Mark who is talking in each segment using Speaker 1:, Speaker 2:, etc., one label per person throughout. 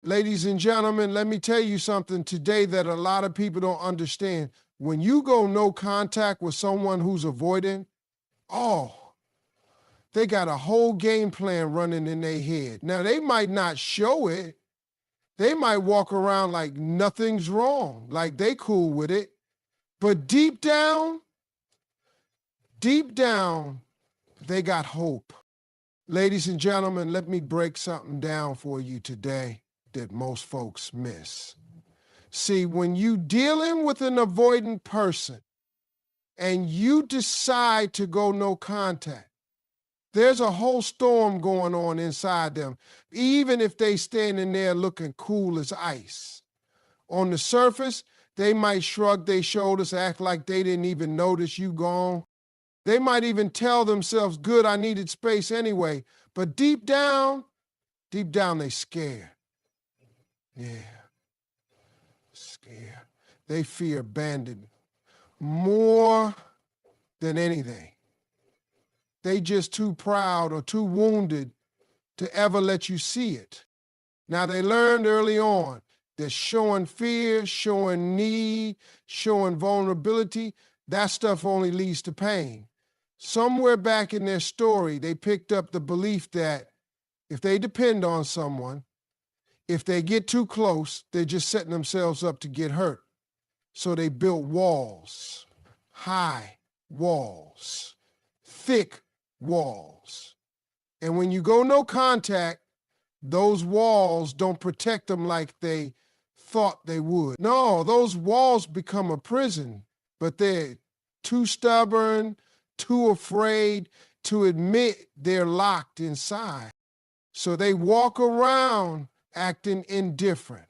Speaker 1: Ladies and gentlemen, let me tell you something today that a lot of people don't understand. When you go no contact with someone who's avoiding, oh, they got a whole game plan running in their head. Now, they might not show it. They might walk around like nothing's wrong, like they cool with it. But deep down, they got hope. Ladies and gentlemen, let me break something down for you today that most folks miss. See, when you dealing with an avoidant person and you decide to go no contact, there's a whole storm going on inside them, even if they standing there looking cool as ice. On the surface, they might shrug their shoulders, act like they didn't even notice you gone. They might even tell themselves, good, I needed space anyway. But deep down, they scared. Yeah, scared. They fear abandonment more than anything. They just too proud or too wounded to ever let you see it. Now, they learned early on that showing fear, showing need, showing vulnerability, that stuff only leads to pain. Somewhere back in their story, they picked up the belief that if they depend on someone, if they get too close, they're just setting themselves up to get hurt. So they built walls, high walls, thick walls. And when you go no contact, those walls don't protect them like they thought they would. No, those walls become a prison, but they're too stubborn, too afraid to admit they're locked inside. So they walk around acting indifferent.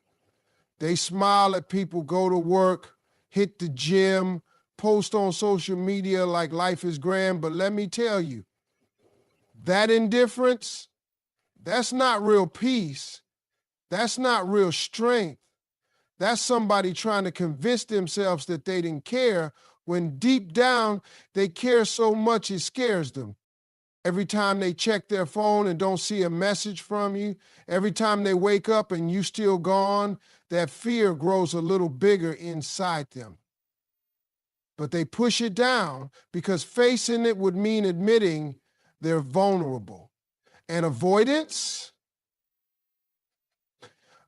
Speaker 1: They smile at people, go to work, hit the gym, post on social media like life is grand. But let me tell you, that indifference, that's not real peace. That's not real strength. That's somebody trying to convince themselves that they didn't care when deep down they care so much it scares them. Every time they check their phone and don't see a message from you, every time they wake up and you still gone, that fear grows a little bigger inside them. But they push it down because facing it would mean admitting they're vulnerable. And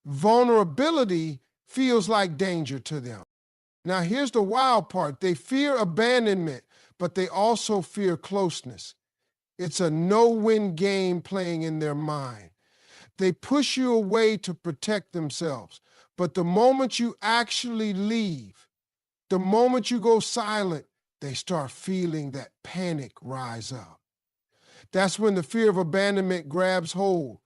Speaker 1: vulnerability feels like danger to them. Now, here's the wild part. They fear abandonment, but they also fear closeness. It's a no-win game playing in their mind. They push you away to protect themselves. But the moment you actually leave, the moment you go silent, they start feeling that panic rise up. That's when the fear of abandonment grabs hold.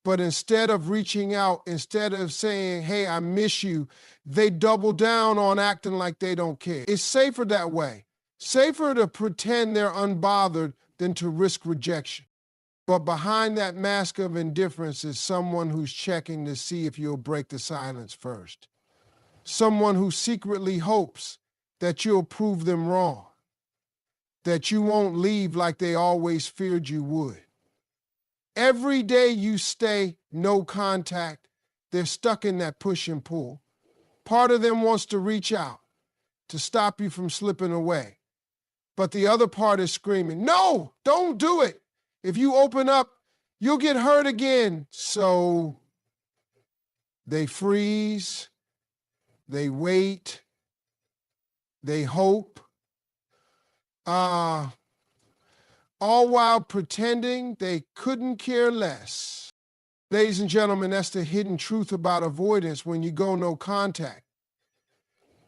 Speaker 1: But instead of reaching out, instead of saying, hey, I miss you, they double down on acting like they don't care. It's safer that way. Safer to pretend they're unbothered than to risk rejection. But behind that mask of indifference is someone who's checking to see if you'll break the silence first. Someone who secretly hopes that you'll prove them wrong, that you won't leave like they always feared you would. Every day you stay no contact, they're stuck in that push and pull. Part of them wants to reach out to stop you from slipping away. But the other part is screaming, no, don't do it. If you open up, you'll get hurt again. So they freeze, they wait, they hope, all while pretending they couldn't care less. Ladies and gentlemen, that's the hidden truth about avoidance when you go no contact.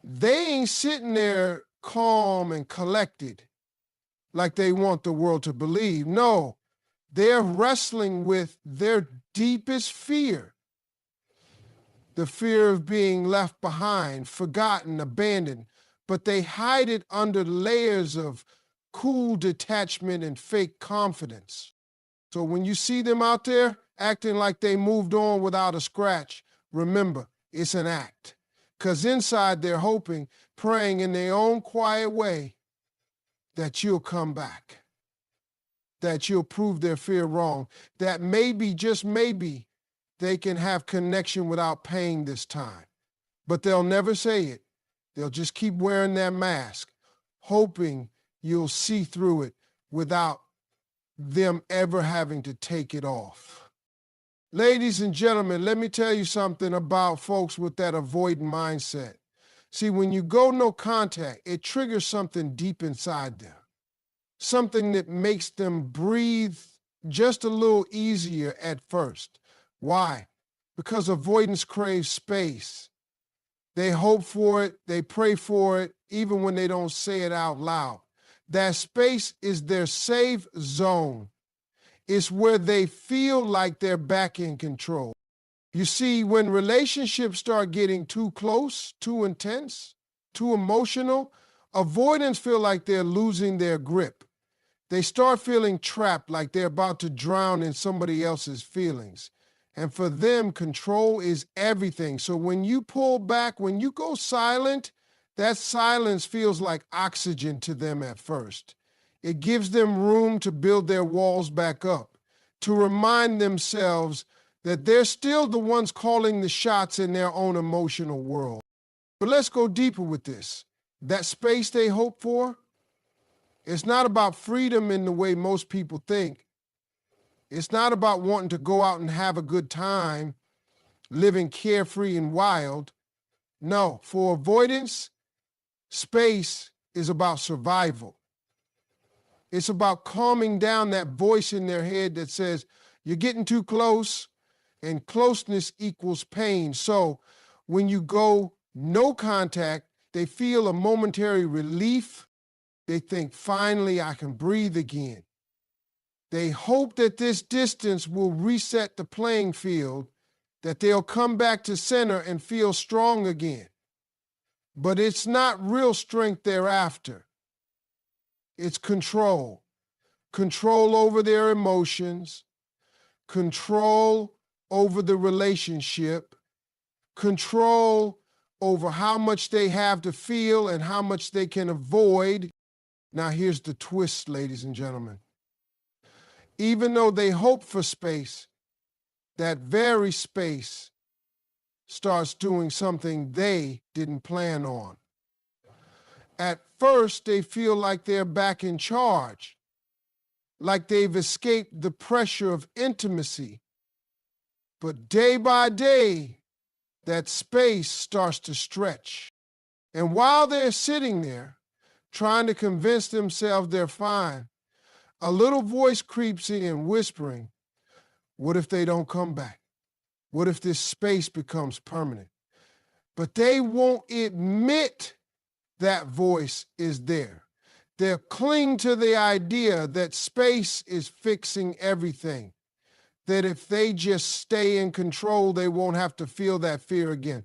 Speaker 1: They ain't sitting there calm and collected like they want the world to believe. No, they're wrestling with their deepest fear. The fear of being left behind, forgotten, abandoned, but they hide it under layers of cool detachment and fake confidence. So when you see them out there acting like they moved on without a scratch, remember, it's an act. Because inside they're hoping, praying in their own quiet way that you'll come back, that you'll prove their fear wrong, that maybe, just maybe, they can have connection without pain this time. But they'll never say it. They'll just keep wearing their mask, hoping you'll see through it without them ever having to take it off. Ladies and gentlemen, let me tell you something about folks with that avoidant mindset. See, when you go no contact, it triggers something deep inside them, something that makes them breathe just a little easier at first. Why? Because avoidance craves space. They hope for it, they pray for it, even when they don't say it out loud. That space is their safe zone. It's where they feel like they're back in control. You see, when relationships start getting too close, too intense, too emotional, avoidants feel like they're losing their grip. They start feeling trapped, like they're about to drown in somebody else's feelings. And for them, control is everything. So when you pull back, when you go silent, that silence feels like oxygen to them at first. It gives them room to build their walls back up, to remind themselves that they're still the ones calling the shots in their own emotional world. But let's go deeper with this. That space they hope for, it's not about freedom in the way most people think. It's not about wanting to go out and have a good time, living carefree and wild. No, for avoidance, space is about survival. It's about calming down that voice in their head that says, you're getting too close, and closeness equals pain. So when you go no contact, they feel a momentary relief. They think, finally, I can breathe again. They hope that this distance will reset the playing field, that they'll come back to center and feel strong again. But it's not real strength they're after. It's control. Control over their emotions, control over the relationship, control over how much they have to feel and how much they can avoid. Now here's the twist, ladies and gentlemen. Even though they hope for space, that very space starts doing something they didn't plan on. At first, they feel like they're back in charge, like they've escaped the pressure of intimacy. But day by day, that space starts to stretch. And while they're sitting there, trying to convince themselves they're fine, a little voice creeps in whispering, what if they don't come back? What if this space becomes permanent? But they won't admit that voice is there. They'll cling to the idea that space is fixing everything, that if they just stay in control, they won't have to feel that fear again.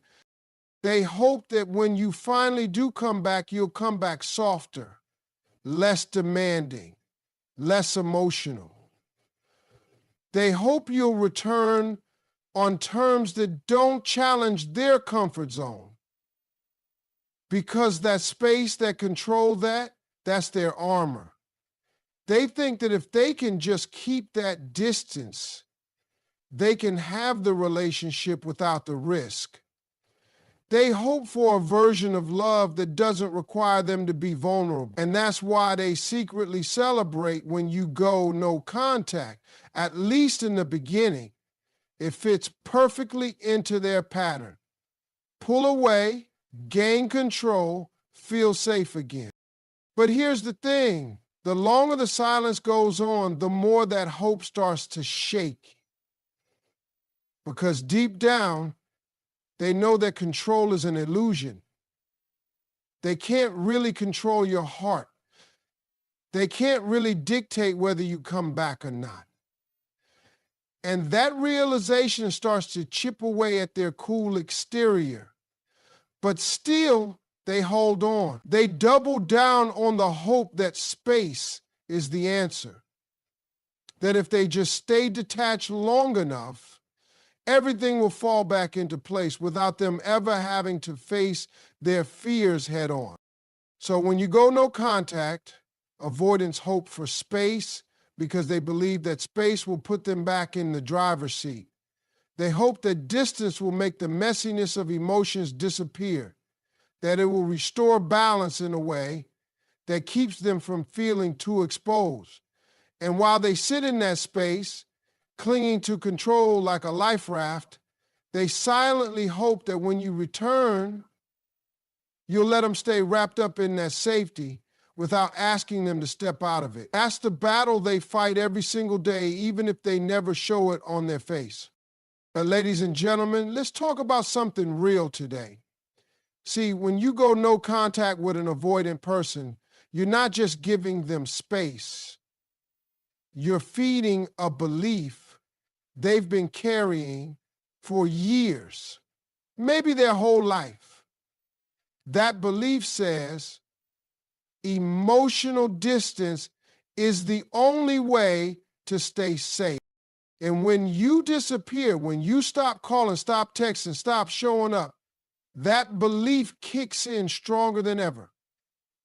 Speaker 1: They hope that when you finally do come back, you'll come back softer, less demanding, less emotional. They hope you'll return on terms that don't challenge their comfort zone. Because that space, that control, that's their armor. They think that if they can just keep that distance, they can have the relationship without the risk. They hope for a version of love that doesn't require them to be vulnerable. And that's why they secretly celebrate when you go no contact, at least in the beginning. It fits perfectly into their pattern. Pull away, gain control, feel safe again. But here's the thing. The longer the silence goes on, the more that hope starts to shake. Because deep down, they know that control is an illusion. They can't really control your heart. They can't really dictate whether you come back or not. And that realization starts to chip away at their cool exterior. But still, they hold on. They double down on the hope that space is the answer. That if they just stay detached long enough, everything will fall back into place without them ever having to face their fears head on. So when you go no contact, avoidants hope for space because they believe that space will put them back in the driver's seat. They hope that distance will make the messiness of emotions disappear, that it will restore balance in a way that keeps them from feeling too exposed. And while they sit in that space, clinging to control like a life raft, they silently hope that when you return, you'll let them stay wrapped up in that safety without asking them to step out of it. That's the battle they fight every single day, even if they never show it on their face. But ladies and gentlemen, let's talk about something real today. See, when you go no contact with an avoidant person, you're not just giving them space. You're feeding a belief they've been carrying for years, maybe their whole life. That belief says emotional distance is the only way to stay safe. And when you disappear, when you stop calling, stop texting, stop showing up, that belief kicks in stronger than ever.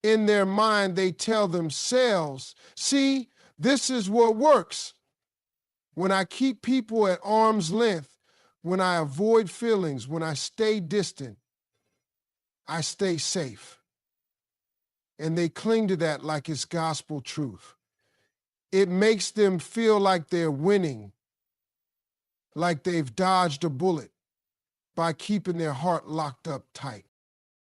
Speaker 1: In their mind, they tell themselves, see, this is what works. When I keep people at arm's length, when I avoid feelings, when I stay distant, I stay safe. And they cling to that like it's gospel truth. It makes them feel like they're winning, like they've dodged a bullet by keeping their heart locked up tight.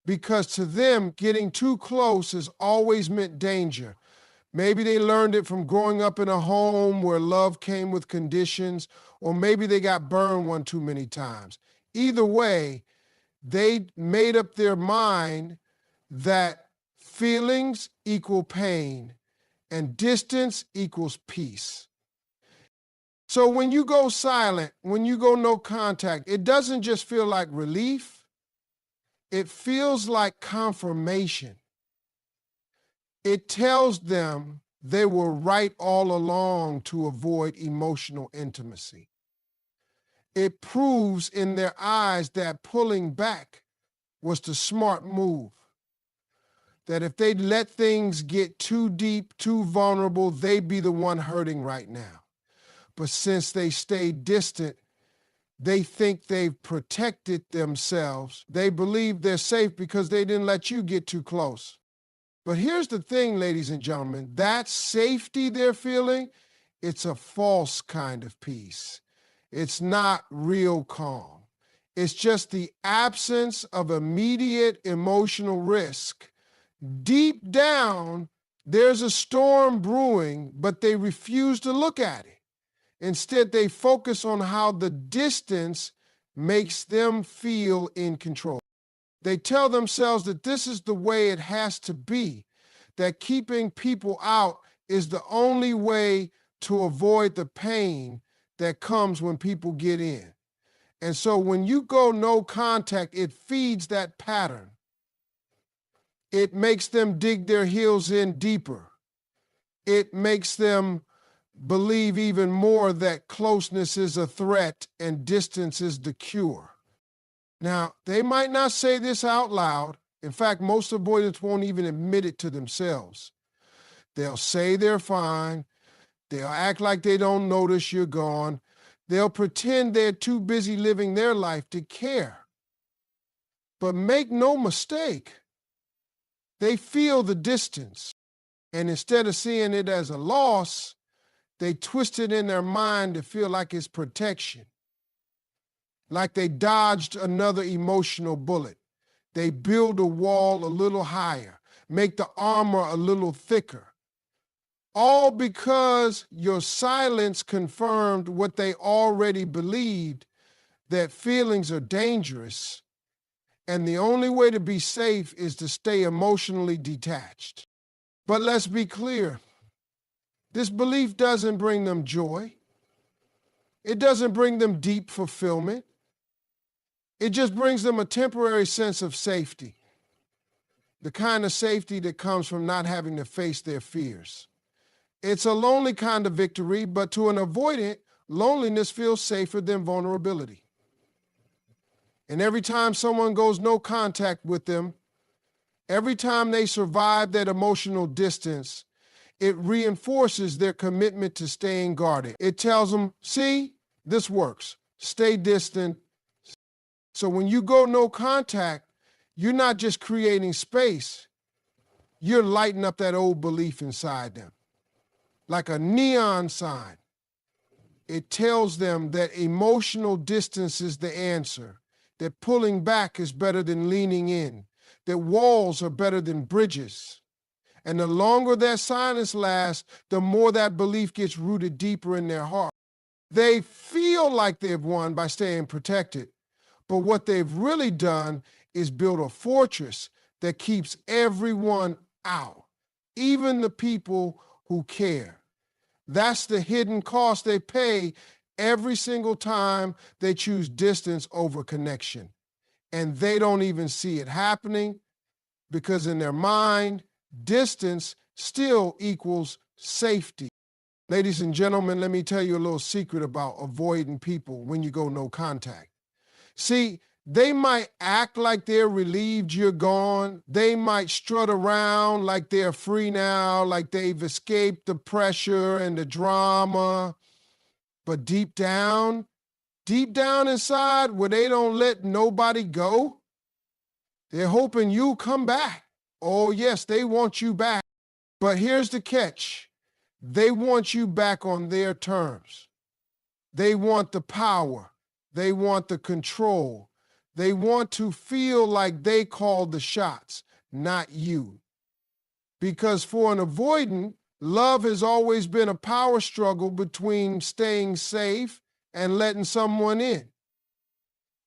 Speaker 1: Because to them, getting too close has always meant danger. Maybe they learned it from growing up in a home where love came with conditions, or maybe they got burned one too many times. Either way, they made up their mind that feelings equal pain and distance equals peace. So when you go silent, when you go no contact, it doesn't just feel like relief. It feels like confirmation. It tells them they were right all along to avoid emotional intimacy. It proves in their eyes that pulling back was the smart move. That if they let things get too deep, too vulnerable, they'd be the one hurting right now. But since they stayed distant, they think they've protected themselves. They believe they're safe because they didn't let you get too close. But here's the thing, ladies and gentlemen, that safety they're feeling, it's a false kind of peace. It's not real calm. It's just the absence of immediate emotional risk. Deep down, there's a storm brewing, but they refuse to look at it. Instead, they focus on how the distance makes them feel in control. They tell themselves that this is the way it has to be, that keeping people out is the only way to avoid the pain that comes when people get in. And so when you go no contact, it feeds that pattern. It makes them dig their heels in deeper. It makes them believe even more that closeness is a threat and distance is the cure. Now, they might not say this out loud. In fact, most avoidants won't even admit it to themselves. They'll say they're fine. They'll act like they don't notice you're gone. They'll pretend they're too busy living their life to care. But make no mistake, they feel the distance. And instead of seeing it as a loss, they twist it in their mind to feel like it's protection. Like they dodged another emotional bullet. They build a wall a little higher, make the armor a little thicker. All because your silence confirmed what they already believed, that feelings are dangerous, and the only way to be safe is to stay emotionally detached. But let's be clear, this belief doesn't bring them joy. It doesn't bring them deep fulfillment. It just brings them a temporary sense of safety, the kind of safety that comes from not having to face their fears. It's a lonely kind of victory, but to an avoidant, loneliness feels safer than vulnerability. And every time someone goes no contact with them, every time they survive that emotional distance, it reinforces their commitment to staying guarded. It tells them, see, this works. stay distant. So when you go no contact, you're not just creating space, you're lighting up that old belief inside them. Like a neon sign, it tells them that emotional distance is the answer, that pulling back is better than leaning in, that walls are better than bridges. And the longer that silence lasts, the more that belief gets rooted deeper in their heart. They feel like they've won by staying protected, but what they've really done is build a fortress that keeps everyone out, even the people who care. That's the hidden cost they pay every single time they choose distance over connection. And they don't even see it happening because in their mind, distance still equals safety. Ladies and gentlemen, let me tell you a little secret about avoiding people when you go no contact. See, they might act like they're relieved you're gone. They might strut around like they're free now, like they've escaped the pressure and the drama. But deep down inside, where they don't let nobody go, they're hoping you'll come back. Oh, yes, they want you back. But here's the catch. They want you back on their terms. They want the power. They want the control. They want to feel like they called the shots, not you. Because for an avoidant, love has always been a power struggle between staying safe and letting someone in.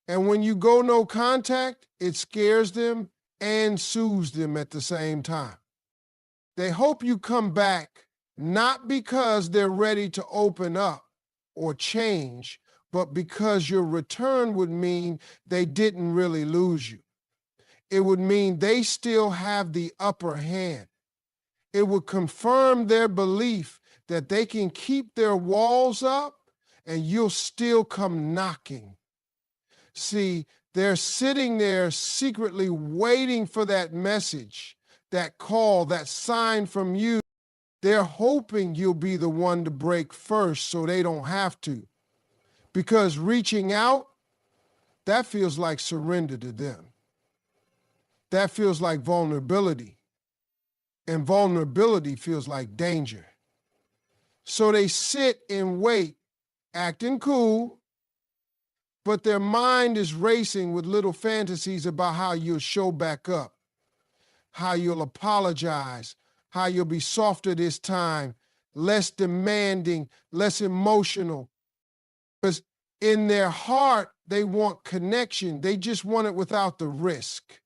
Speaker 1: And when you go no contact, it scares them and soothes them at the same time. They hope you come back, not because they're ready to open up or change, but because your return would mean they didn't really lose you. It would mean they still have the upper hand. It would confirm their belief that they can keep their walls up and you'll still come knocking. See, they're sitting there secretly waiting for that message, that call, that sign from you. They're hoping you'll be the one to break first so they don't have to. Because reaching out, that feels like surrender to them. That feels like vulnerability. And vulnerability feels like danger. So they sit and wait, acting cool, but their mind is racing with little fantasies about how you'll show back up, how you'll apologize, how you'll be softer this time, less demanding, less emotional. Because in their heart, they want connection. They just want it without the risk.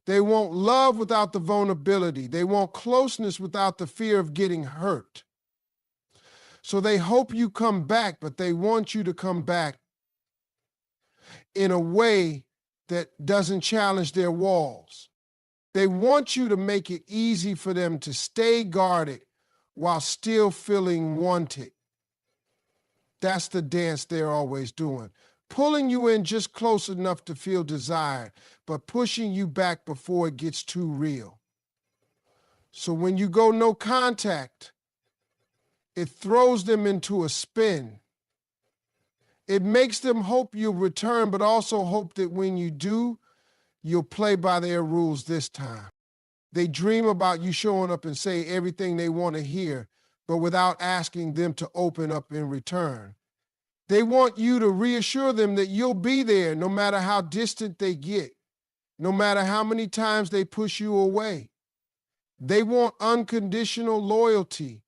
Speaker 1: They want love without the vulnerability. They want closeness without the fear of getting hurt. So they hope you come back, but they want you to come back in a way that doesn't challenge their walls. They want you to make it easy for them to stay guarded while still feeling wanted. That's the dance they're always doing. Pulling you in just close enough to feel desired, but pushing you back before it gets too real. So when you go no contact, it throws them into a spin. It makes them hope you'll return, but also hope that when you do, you'll play by their rules this time. They dream about you showing up and say everything they want to hear, but without asking them to open up in return. They want you to reassure them that you'll be there no matter how distant they get, no matter how many times they push you away. They want unconditional loyalty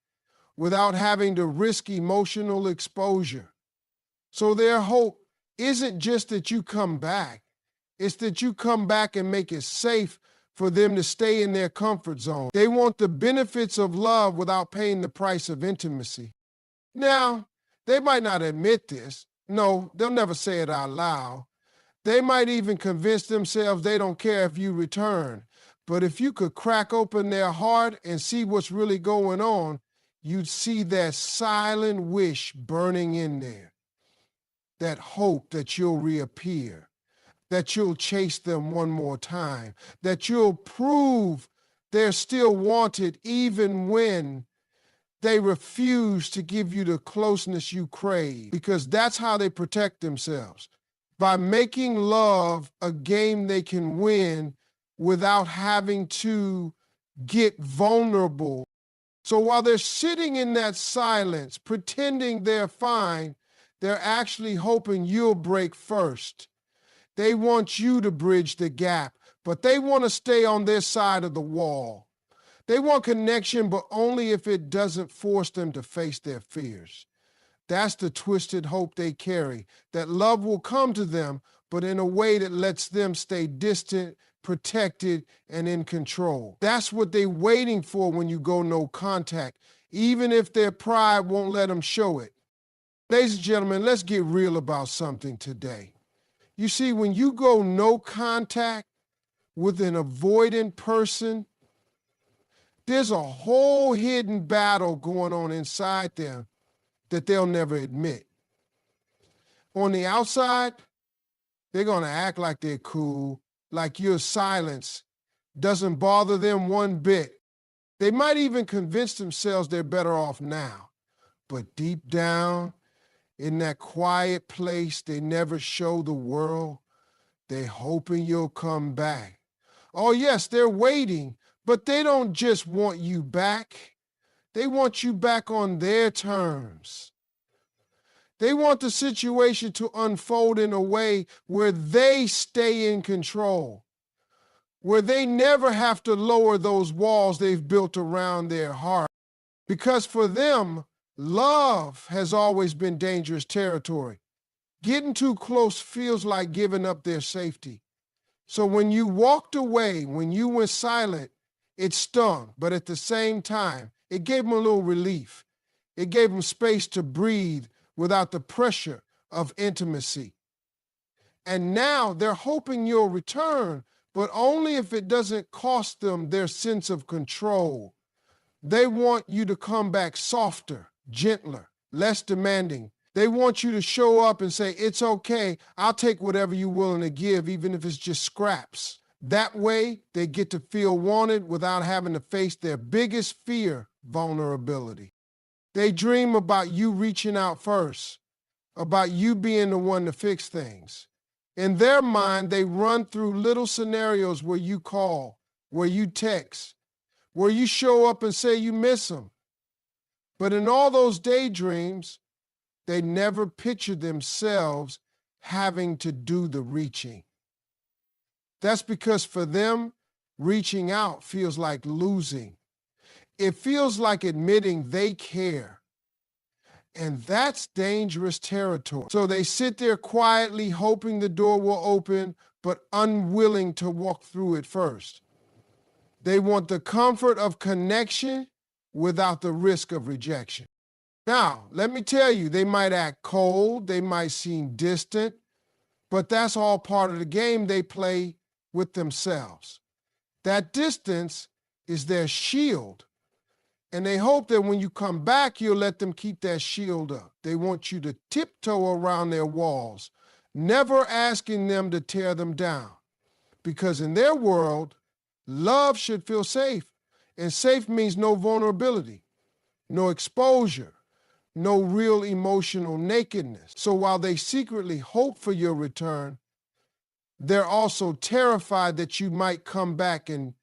Speaker 1: without having to risk emotional exposure. So their hope isn't just that you come back, it's that you come back and make it safe for them to stay in their comfort zone. They want the benefits of love without paying the price of intimacy. Now, they might not admit this. No, they'll never say it out loud. They might even convince themselves they don't care if you return. But if you could crack open their heart and see what's really going on, you'd see that silent wish burning in there. That hope that you'll reappear, that you'll chase them one more time, that you'll prove they're still wanted even when they refuse to give you the closeness you crave, because that's how they protect themselves, by making love a game they can win without having to get vulnerable. So while they're sitting in that silence, pretending they're fine, they're actually hoping you'll break first. They want you to bridge the gap, but they want to stay on their side of the wall. They want connection, but only if it doesn't force them to face their fears. That's the twisted hope they carry, that love will come to them, but in a way that lets them stay distant, protected, and in control. That's what they're waiting for when you go no contact, even if their pride won't let them show it. Ladies and gentlemen, let's get real about something today. You see, when you go no contact with an avoidant person, there's a whole hidden battle going on inside them that they'll never admit. On the outside, they're going to act like they're cool, like your silence doesn't bother them one bit. They might even convince themselves they're better off now. But deep down, in that quiet place they never show the world, they're hoping you'll come back. Oh yes, they're waiting, but they don't just want you back. They want you back on their terms. They want the situation to unfold in a way where they stay in control, where they never have to lower those walls they've built around their heart. Because for them, love has always been dangerous territory. Getting too close feels like giving up their safety. So when you walked away, when you went silent, it stung, but at the same time, it gave them a little relief. It gave them space to breathe without the pressure of intimacy. And now they're hoping you'll return, but only if it doesn't cost them their sense of control. They want you to come back softer, gentler, less demanding. They want you to show up and say, it's okay, I'll take whatever you're willing to give, even if it's just scraps. That way, they get to feel wanted without having to face their biggest fear, vulnerability. They dream about you reaching out first, about you being the one to fix things. In their mind, they run through little scenarios where you call, where you text, where you show up and say you miss them. But in all those daydreams, they never picture themselves having to do the reaching. That's because for them, reaching out feels like losing. It feels like admitting they care. And that's dangerous territory. So they sit there quietly hoping the door will open, but unwilling to walk through it first. They want the comfort of connection without the risk of rejection. Now, let me tell you, they might act cold, they might seem distant, but that's all part of the game they play with themselves. That distance is their shield, and they hope that when you come back, you'll let them keep that shield up. They want you to tiptoe around their walls, never asking them to tear them down, because in their world, love should feel safe, and safe means no vulnerability, no exposure, no real emotional nakedness. So while they secretly hope for your return, they're also terrified that you might come back and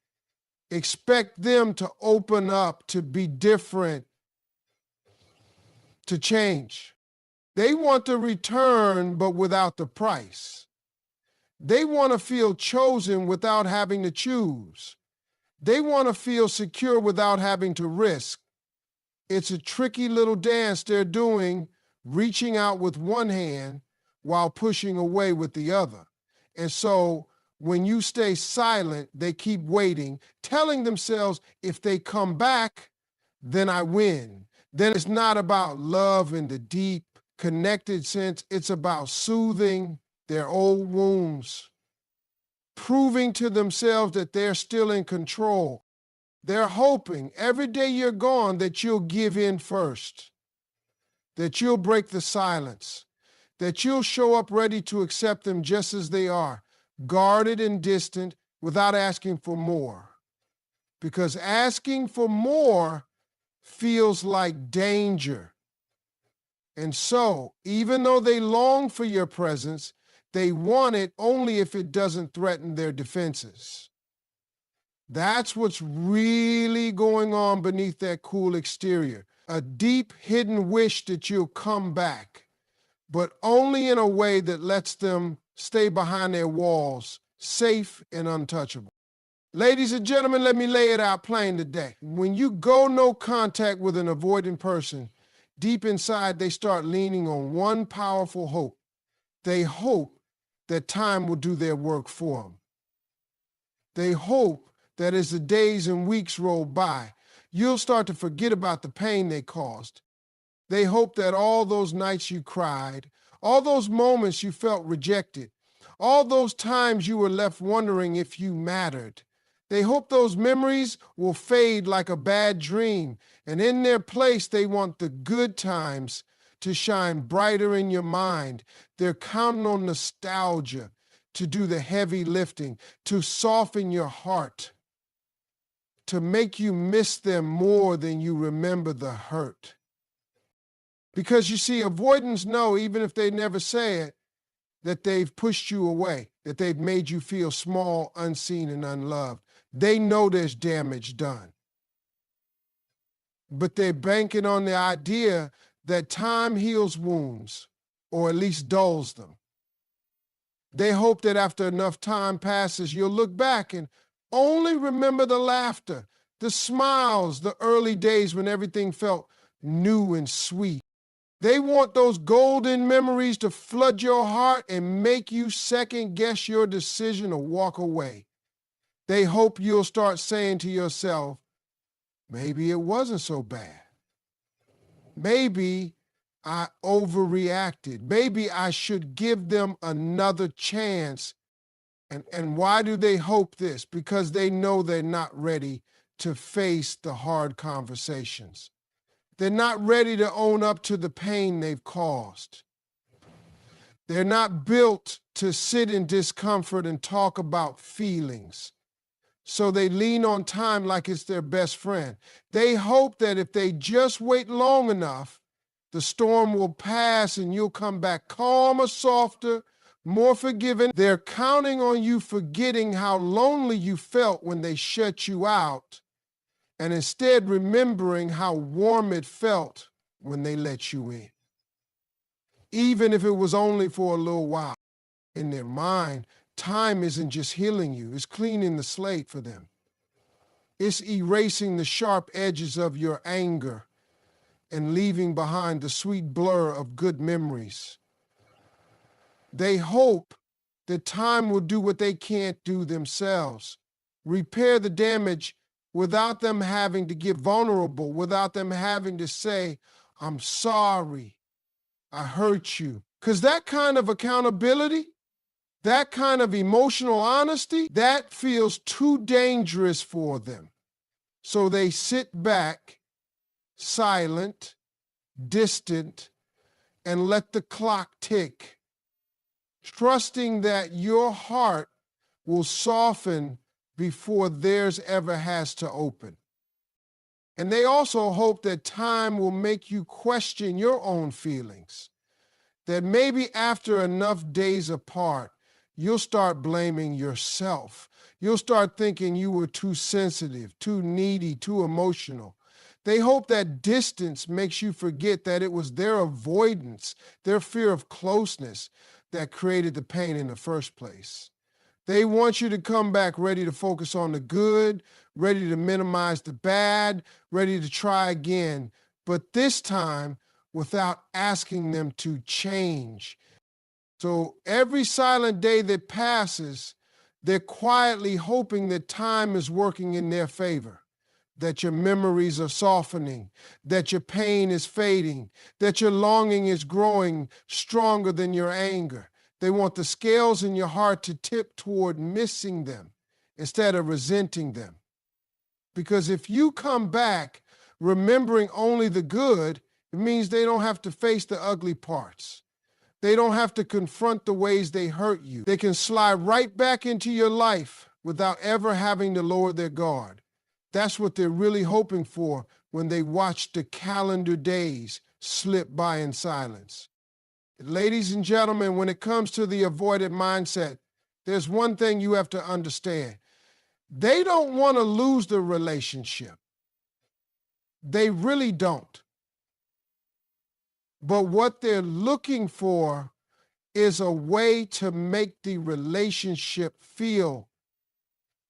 Speaker 1: expect them to open up, to be different, to change. They want to return, but without the price. They want to feel chosen without having to choose. They want to feel secure without having to risk. It's a tricky little dance they're doing, reaching out with one hand while pushing away with the other. And so when you stay silent, they keep waiting, telling themselves, if they come back, then I win. Then it's not about love in the deep, connected sense. It's about soothing their old wounds, proving to themselves that they're still in control. They're hoping every day you're gone that you'll give in first, that you'll break the silence, that you'll show up ready to accept them just as they are, guarded and distant, without asking for more. Because asking for more feels like danger. And so, even though they long for your presence, they want it only if it doesn't threaten their defenses. That's what's really going on beneath that cool exterior. A deep hidden wish that you'll come back, but only in a way that lets them stay behind their walls, safe and untouchable. Ladies and gentlemen, let me lay it out plain today. When you go no contact with an avoidant person, deep inside they start leaning on one powerful hope. They hope that time will do their work for them. They hope that as the days and weeks roll by, you'll start to forget about the pain they caused. They hope that all those nights you cried, all those moments you felt rejected, all those times you were left wondering if you mattered, they hope those memories will fade like a bad dream, and in their place they want the good times to shine brighter in your mind. They're counting on nostalgia to do the heavy lifting, to soften your heart, to make you miss them more than you remember the hurt. Because you see, avoidants know, even if they never say it, that they've pushed you away, that they've made you feel small, unseen, and unloved. They know there's damage done. But they're banking on the idea that time heals wounds, or at least dulls them. They hope that after enough time passes, you'll look back and only remember the laughter, the smiles, the early days when everything felt new and sweet. They want those golden memories to flood your heart and make you second-guess your decision to walk away. They hope you'll start saying to yourself, maybe it wasn't so bad. Maybe I overreacted. Maybe I should give them another chance. And why do they hope this? Because they know they're not ready to face the hard conversations. They're not ready to own up to the pain they've caused. They're not built to sit in discomfort and talk about feelings. So they lean on time like it's their best friend. They hope that if they just wait long enough, the storm will pass and you'll come back calmer, softer, more forgiving. They're counting on you forgetting how lonely you felt when they shut you out, and instead remembering how warm it felt when they let you in. Even if it was only for a little while. In their mind, time isn't just healing you, it's cleaning the slate for them. It's erasing the sharp edges of your anger and leaving behind the sweet blur of good memories. They hope that time will do what they can't do themselves, repair the damage without them having to get vulnerable, without them having to say, I'm sorry, I hurt you. Because that kind of accountability, that kind of emotional honesty, that feels too dangerous for them. So they sit back, silent, distant, and let the clock tick, trusting that your heart will soften before theirs ever has to open. And they also hope that time will make you question your own feelings, that maybe after enough days apart, you'll start blaming yourself. You'll start thinking you were too sensitive, too needy, too emotional. They hope that distance makes you forget that it was their avoidance, their fear of closeness, that created the pain in the first place. They want you to come back ready to focus on the good, ready to minimize the bad, ready to try again, but this time without asking them to change. So every silent day that passes, they're quietly hoping that time is working in their favor, that your memories are softening, that your pain is fading, that your longing is growing stronger than your anger. They want the scales in your heart to tip toward missing them instead of resenting them. Because if you come back remembering only the good, it means they don't have to face the ugly parts. They don't have to confront the ways they hurt you. They can slide right back into your life without ever having to lower their guard. That's what they're really hoping for when they watch the calendar days slip by in silence. Ladies and gentlemen, when it comes to the avoidant mindset, there's one thing you have to understand. They don't want to lose the relationship. They really don't. But what they're looking for is a way to make the relationship feel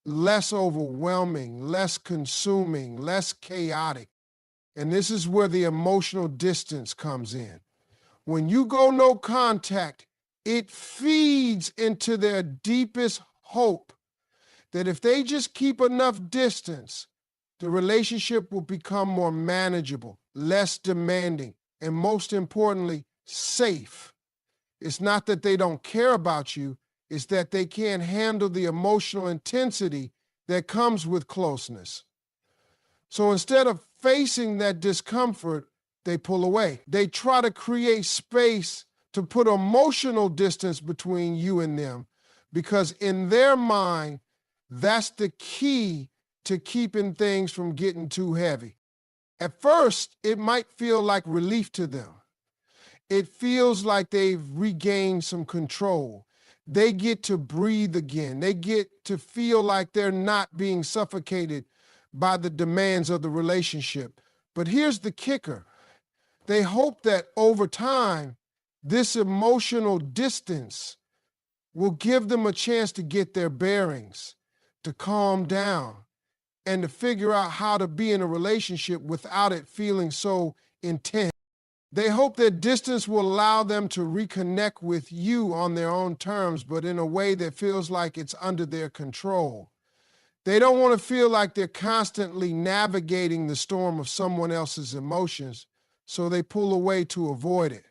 Speaker 1: less overwhelming, less consuming, less chaotic. And this is where the emotional distance comes in. When you go no contact, it feeds into their deepest hope that if they just keep enough distance, the relationship will become more manageable, less demanding, and most importantly, safe. It's not that they don't care about you, it's that they can't handle the emotional intensity that comes with closeness. So instead of facing that discomfort, they pull away. They try to create space to put emotional distance between you and them, because in their mind, that's the key to keeping things from getting too heavy. At first, it might feel like relief to them. It feels like they've regained some control. They get to breathe again. They get to feel like they're not being suffocated by the demands of the relationship. But here's the kicker. They hope that over time, this emotional distance will give them a chance to get their bearings, to calm down, and to figure out how to be in a relationship without it feeling so intense. They hope that distance will allow them to reconnect with you on their own terms, but in a way that feels like it's under their control. They don't want to feel like they're constantly navigating the storm of someone else's emotions, so they pull away to avoid it.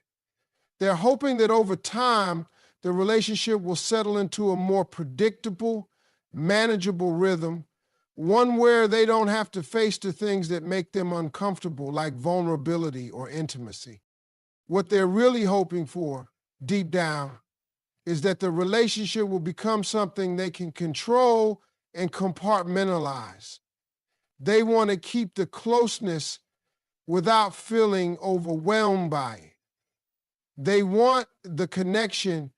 Speaker 1: They're hoping that over time, the relationship will settle into a more predictable, manageable rhythm, one where they don't have to face the things that make them uncomfortable, like vulnerability or intimacy. What they're really hoping for, deep down, is that the relationship will become something they can control and compartmentalize. They want to keep the closeness without feeling overwhelmed by it. They want the connection,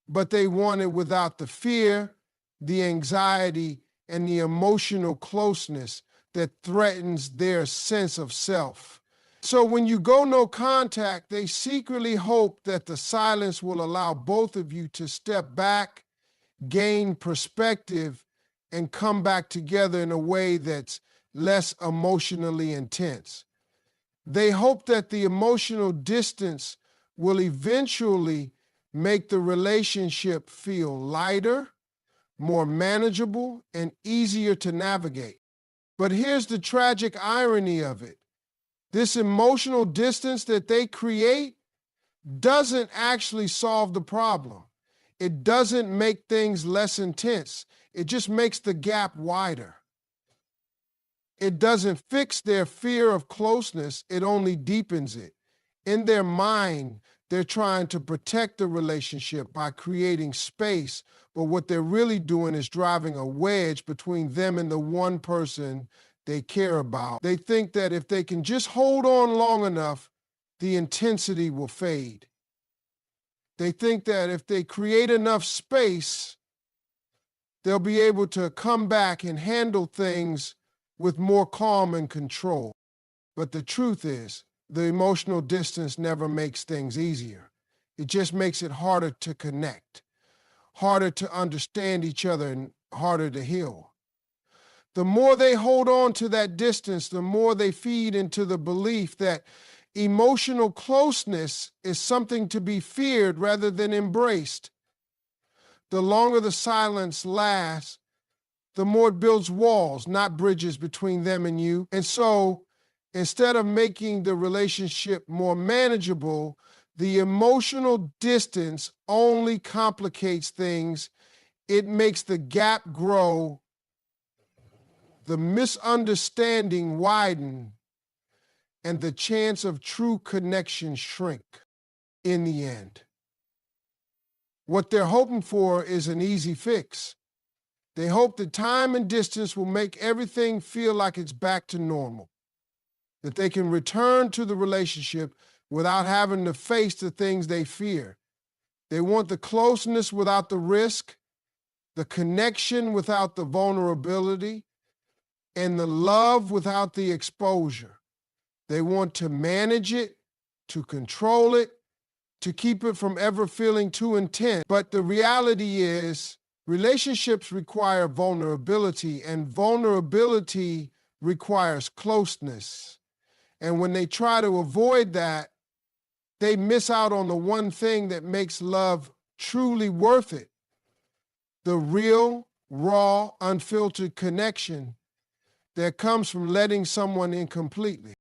Speaker 1: but they want it without the fear, the anxiety, and the emotional closeness that threatens their sense of self. So when you go no contact, they secretly hope that the silence will allow both of you to step back, gain perspective, and come back together in a way that's less emotionally intense. They hope that the emotional distance will eventually make the relationship feel lighter, more manageable, and easier to navigate. But here's the tragic irony of it. This emotional distance that they create doesn't actually solve the problem. It doesn't make things less intense. It just makes the gap wider. It doesn't fix their fear of closeness. It only deepens it. In their mind, they're trying to protect the relationship by creating space, but what they're really doing is driving a wedge between them and the one person they care about. They think that if they can just hold on long enough, the intensity will fade. They think that if they create enough space, they'll be able to come back and handle things with more calm and control. But the truth is, the emotional distance never makes things easier. It just makes it harder to connect, harder to understand each other, and harder to heal. The more they hold on to that distance, the more they feed into the belief that emotional closeness is something to be feared rather than embraced. The longer the silence lasts, the more it builds walls, not bridges between them and you. And so, instead of making the relationship more manageable, the emotional distance only complicates things. It makes the gap grow, the misunderstanding widen, and the chance of true connection shrink in the end. What they're hoping for is an easy fix. They hope that time and distance will make everything feel like it's back to normal. that they can return to the relationship without having to face the things they fear. They want the closeness without the risk, the connection without the vulnerability, and the love without the exposure. They want to manage it, to control it, to keep it from ever feeling too intense. But the reality is, relationships require vulnerability, and vulnerability requires closeness. And when they try to avoid that, they miss out on the one thing that makes love truly worth it: the real, raw, unfiltered connection that comes from letting someone in completely.